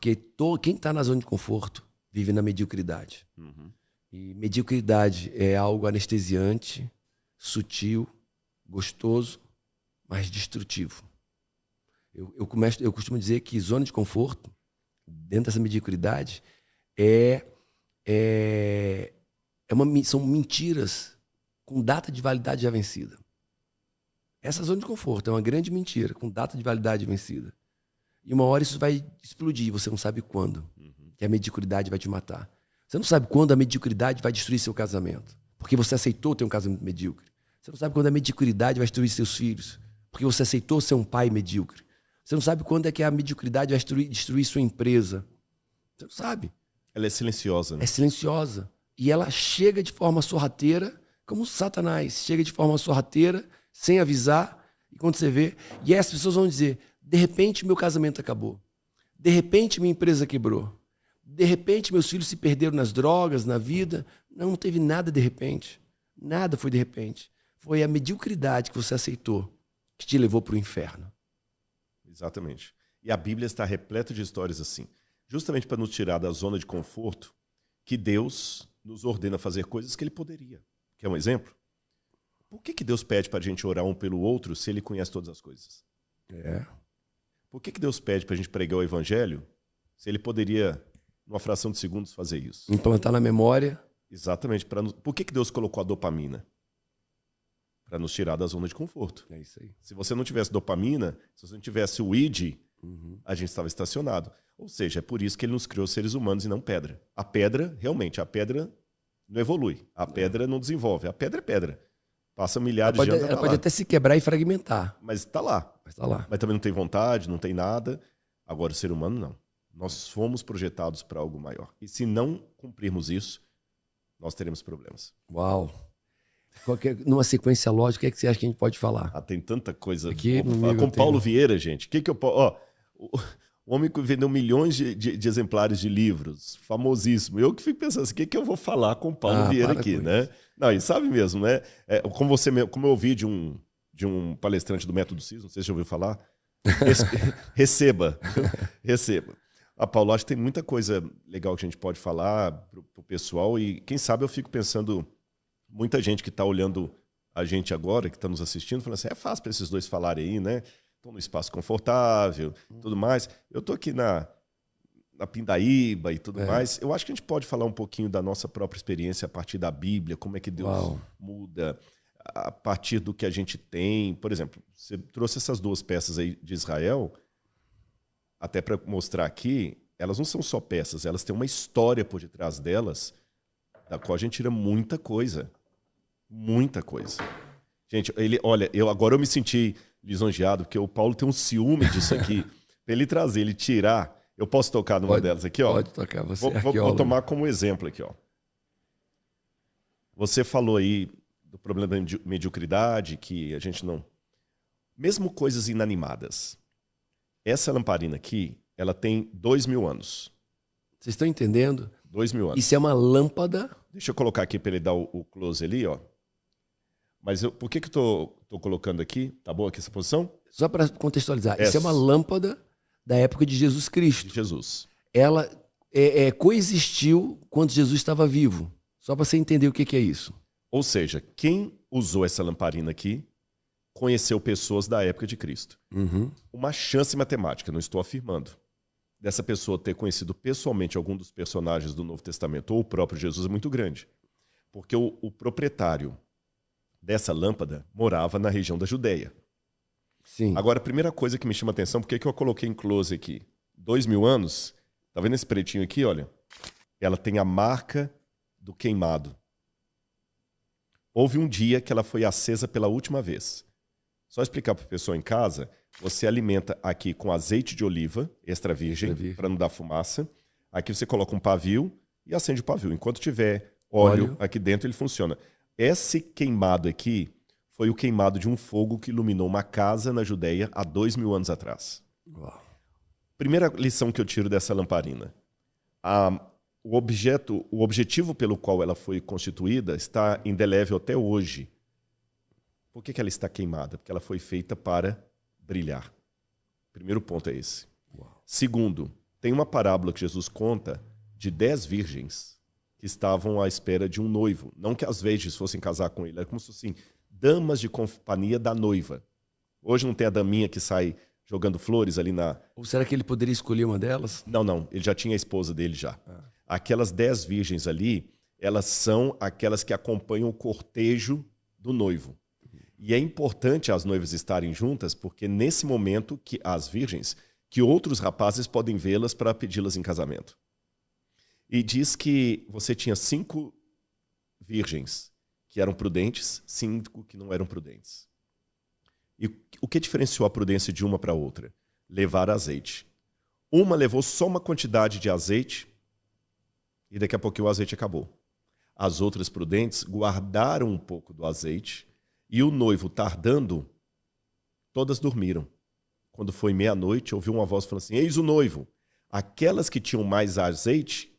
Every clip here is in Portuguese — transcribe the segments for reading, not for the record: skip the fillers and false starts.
Porque quem está na zona de conforto vive na mediocridade. E mediocridade é algo anestesiante, sutil, gostoso, mas destrutivo. Eu costumo dizer que zona de conforto, dentro dessa mediocridade, são mentiras com data de validade já vencida. Essa zona de conforto é uma grande mentira com data de validade vencida. E uma hora isso vai explodir, você não sabe quando. Que a mediocridade vai te matar. Você não sabe quando a mediocridade vai destruir seu casamento, porque você aceitou ter um casamento medíocre. Você não sabe quando a mediocridade vai destruir seus filhos, porque você aceitou ser um pai medíocre. Você não sabe quando é que a mediocridade vai destruir sua empresa. Você não sabe. Ela é silenciosa, né? É silenciosa. E ela chega de forma sorrateira, como Satanás. Chega de forma sorrateira, sem avisar. E quando você vê... E essas pessoas vão dizer, de repente meu casamento acabou. De repente minha empresa quebrou. De repente meus filhos se perderam nas drogas, na vida. Não teve nada de repente. Nada foi de repente. Foi a mediocridade que você aceitou que te levou para o inferno. Exatamente. E a Bíblia está repleta de histórias assim. Justamente para nos tirar da zona de conforto, que Deus nos ordena fazer coisas que Ele poderia. Quer um exemplo? Por que Deus pede para a gente orar um pelo outro se Ele conhece todas as coisas? Por que Deus pede para a gente pregar o Evangelho se Ele poderia, numa fração de segundos, fazer isso? Implantar na memória. Exatamente. Por que Deus colocou a dopamina? Para nos tirar da zona de conforto. É isso aí. Se você não tivesse dopamina, se você não tivesse o id, a gente estava estacionado. Ou seja, é por isso que Ele nos criou seres humanos e não pedra. A pedra, realmente, a pedra não evolui. A pedra não desenvolve. A pedra é pedra. Passa milhares de anos. Ela pode até se quebrar e fragmentar. Mas está lá. Mas também não tem vontade, não tem nada. Agora, o ser humano, não. Nós fomos projetados para algo maior. E se não cumprirmos isso, nós teremos problemas. Uau! Numa sequência lógica, o que você acha que a gente pode falar? Tem tanta coisa. Aqui com Paulo Vieira, gente. O homem que vendeu milhões de exemplares de livros, famosíssimo. Eu que fico pensando assim, o que eu vou falar com Paulo Vieira aqui, né? Não, e sabe mesmo, né? Como eu ouvi de um palestrante do Método CIS, não sei se você já ouviu falar. Receba. Paulo, acho que tem muita coisa legal que a gente pode falar pro pessoal e quem sabe eu fico pensando, muita gente que está olhando a gente agora, que está nos assistindo, falando assim, é fácil para esses dois falarem aí, né? Estão num espaço confortável, tudo mais. Eu estou aqui na Pindaíba e tudo mais. Eu acho que a gente pode falar um pouquinho da nossa própria experiência a partir da Bíblia, como é que Deus muda a partir do que a gente tem. Por exemplo, você trouxe essas duas peças aí de Israel, até para mostrar aqui, elas não são só peças, elas têm uma história por detrás delas, da qual a gente tira muita coisa. Muita coisa. Gente, olha, agora eu me senti lisonjeado, porque o Paulo tem um ciúme disso aqui. Para ele trazer, ele tirar. Eu posso tocar numa delas aqui, ó? Pode tocar, você vou tomar como exemplo aqui, ó. Você falou aí do problema da mediocridade, que a gente não... Mesmo coisas inanimadas. Essa lamparina aqui, ela tem 2.000 anos. Vocês estão entendendo? 2.000 anos. Isso é uma lâmpada. Deixa eu colocar aqui para ele dar o close ali, ó. Mas por que eu tô colocando aqui? Tá boa aqui essa posição? Só para contextualizar. Isso é uma lâmpada da época de Jesus Cristo. De Jesus. Ela coexistiu quando Jesus estava vivo. Só para você entender o que é isso. Ou seja, quem usou essa lamparina aqui conheceu pessoas da época de Cristo. Uma chance matemática, não estou afirmando, dessa pessoa ter conhecido pessoalmente algum dos personagens do Novo Testamento ou o próprio Jesus é muito grande. Porque o proprietário dessa lâmpada morava na região da Judéia. Sim. Agora, a primeira coisa que me chama a atenção, por que eu coloquei em close aqui? 2.000 anos, tá vendo esse pretinho aqui, olha? Ela tem a marca do queimado. Houve um dia que ela foi acesa pela última vez. Só explicar para a pessoa em casa, você alimenta aqui com azeite de oliva, extra virgem, para não dar fumaça. Aqui você coloca um pavio e acende o pavio. Enquanto tiver óleo aqui dentro, ele funciona. Esse queimado aqui foi o queimado de um fogo que iluminou uma casa na Judéia há 2.000 anos atrás. Uau. Primeira lição que eu tiro dessa lamparina. O objetivo pelo qual ela foi constituída está indelével até hoje. Por que ela está queimada? Porque ela foi feita para brilhar. Primeiro ponto é esse. Uau. Segundo, Tem uma parábola que Jesus conta de 10 virgens que estavam à espera de um noivo. Não que as virgens fossem casar com ele, era como se fossem damas de companhia da noiva. Hoje não tem a daminha que sai jogando flores ali na... Ou será que ele poderia escolher uma delas? Não. Ele já tinha a esposa dele já. Aquelas 10 virgens ali, elas são aquelas que acompanham o cortejo do noivo. E é importante as noivas estarem juntas, porque nesse momento que as virgens, que outros rapazes podem vê-las para pedi-las em casamento. E diz que você tinha 5 virgens que eram prudentes, 5 que não eram prudentes. E o que diferenciou a prudência de uma para outra? Levar azeite. Uma levou só uma quantidade de azeite e daqui a pouco o azeite acabou. As outras prudentes guardaram um pouco do azeite e o noivo tardando, todas dormiram. Quando foi meia-noite, ouviu uma voz falando assim, eis o noivo. Aquelas que tinham mais azeite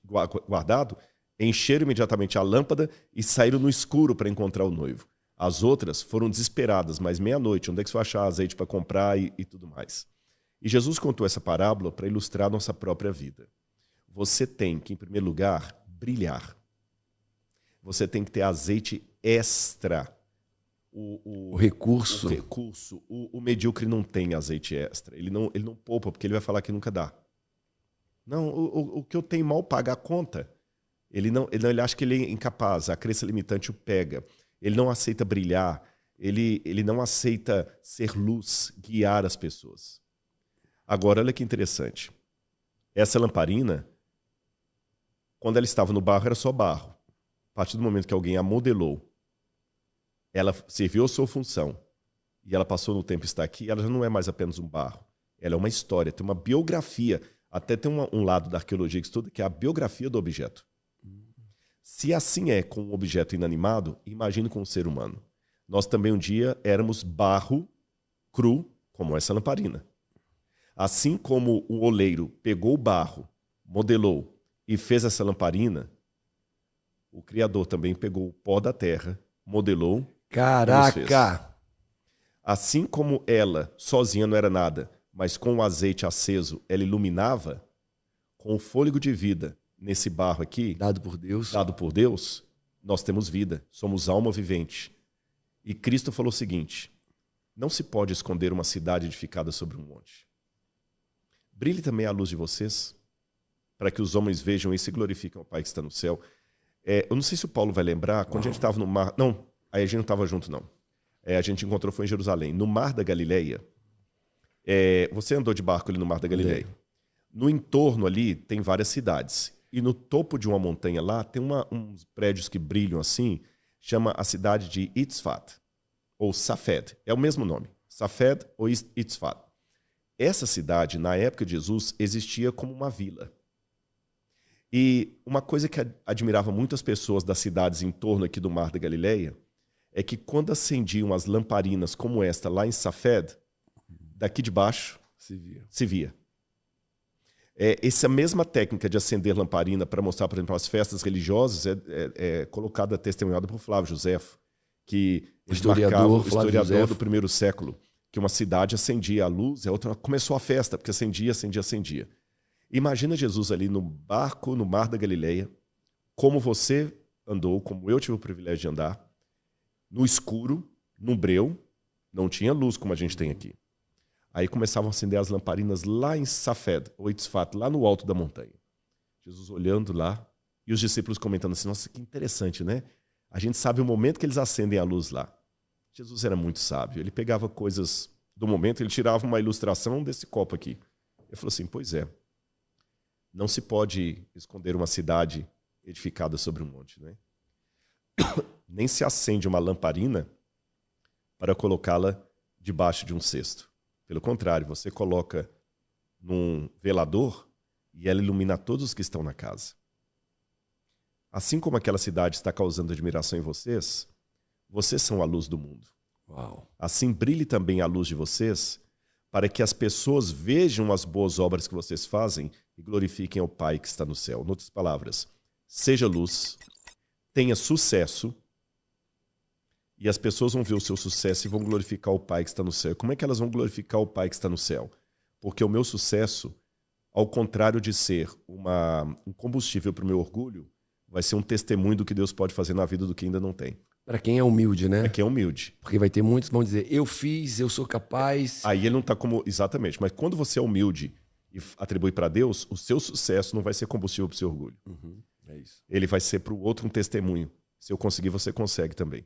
guardado, encheram imediatamente a lâmpada e saíram no escuro para encontrar o noivo. As outras foram desesperadas, mas meia-noite, onde é que você vai achar azeite para comprar e tudo mais? E Jesus contou essa parábola para ilustrar a nossa própria vida. Você tem que, em primeiro lugar, brilhar. Você tem que ter azeite extra. O recurso. O medíocre não tem azeite extra. Ele não poupa, porque ele vai falar que nunca dá. Não, o que eu tenho mal paga a conta. Ele acha que ele é incapaz, a crença limitante o pega. Ele não aceita brilhar, ele não aceita ser luz, guiar as pessoas. Agora, olha que interessante. Essa lamparina, quando ela estava no barro, era só barro. A partir do momento que alguém a modelou, ela serviu a sua função e ela passou no tempo e está aqui, ela já não é mais apenas um barro. Ela é uma história, tem uma biografia. Até tem um lado da arqueologia que estuda, que é a biografia do objeto. Se assim é com um objeto inanimado, imagine com um ser humano. Nós também um dia éramos barro cru, como essa lamparina. Assim como o oleiro pegou o barro, modelou e fez essa lamparina, o Criador também pegou o pó da terra, modelou. Caraca! Assim como ela sozinha não era nada, mas com o azeite aceso ela iluminava, com o fôlego de vida nesse barro aqui, dado por Deus, nós temos vida, somos alma vivente. E Cristo falou o seguinte, não se pode esconder uma cidade edificada sobre um monte. Brilhe também a luz de vocês, para que os homens vejam isso e glorifiquem o Pai que está no céu. Eu não sei se o Paulo vai lembrar, quando a gente estava no mar... Não, aí a gente não estava junto, não. A gente encontrou, foi em Jerusalém, no Mar da Galileia. Você andou de barco ali no Mar da Galileia. No entorno ali tem várias cidades. E no topo de uma montanha lá tem uns prédios que brilham assim, chama a cidade de Itzfat, ou Safed. É o mesmo nome, Safed ou Itzfat. Essa cidade, na época de Jesus, existia como uma vila. E uma coisa que admirava muitas pessoas das cidades em torno aqui do Mar da Galileia é que quando acendiam as lamparinas como esta lá em Safed, daqui de baixo se via. Essa mesma técnica de acender lamparina para mostrar, por exemplo, as festas religiosas é colocada, testemunhada por Flávio Josefo, que historiador do primeiro século, que uma cidade acendia a luz, a outra começou a festa, porque acendia. Imagina Jesus ali no barco, no Mar da Galileia, como você andou, como eu tive o privilégio de andar, no escuro, num breu, não tinha luz como a gente tem aqui. Aí começavam a acender as lamparinas lá em Safed, ou Itzfat, lá no alto da montanha. Jesus olhando lá, e os discípulos comentando assim, nossa, que interessante, né? A gente sabe o momento que eles acendem a luz lá. Jesus era muito sábio, ele pegava coisas do momento, ele tirava uma ilustração desse copo aqui. Ele falou assim, pois é, não se pode esconder uma cidade edificada sobre um monte, né? Nem se acende uma lamparina para colocá-la debaixo de um cesto. Pelo contrário, você coloca num velador e ela ilumina todos os que estão na casa. Assim como aquela cidade está causando admiração em vocês, vocês são a luz do mundo. Uau. Assim brilhe também a luz de vocês, para que as pessoas vejam as boas obras que vocês fazem e glorifiquem ao Pai que está no céu. Em outras palavras, seja luz, tenha sucesso, e as pessoas vão ver o seu sucesso e vão glorificar o Pai que está no céu. Como é que elas vão glorificar o Pai que está no céu? Porque o meu sucesso ao contrário de ser um combustível para o meu orgulho, vai ser um testemunho do que Deus pode fazer na vida do que ainda não tem. Para quem é humilde, né? É quem é humilde. Porque vai ter muitos que vão dizer, eu fiz, eu sou capaz. Aí ele não está como... Exatamente. Mas quando você é humilde e atribui para Deus, o seu sucesso não vai ser combustível para o seu orgulho. É isso. Ele vai ser para o outro um testemunho. Se eu conseguir, você consegue também.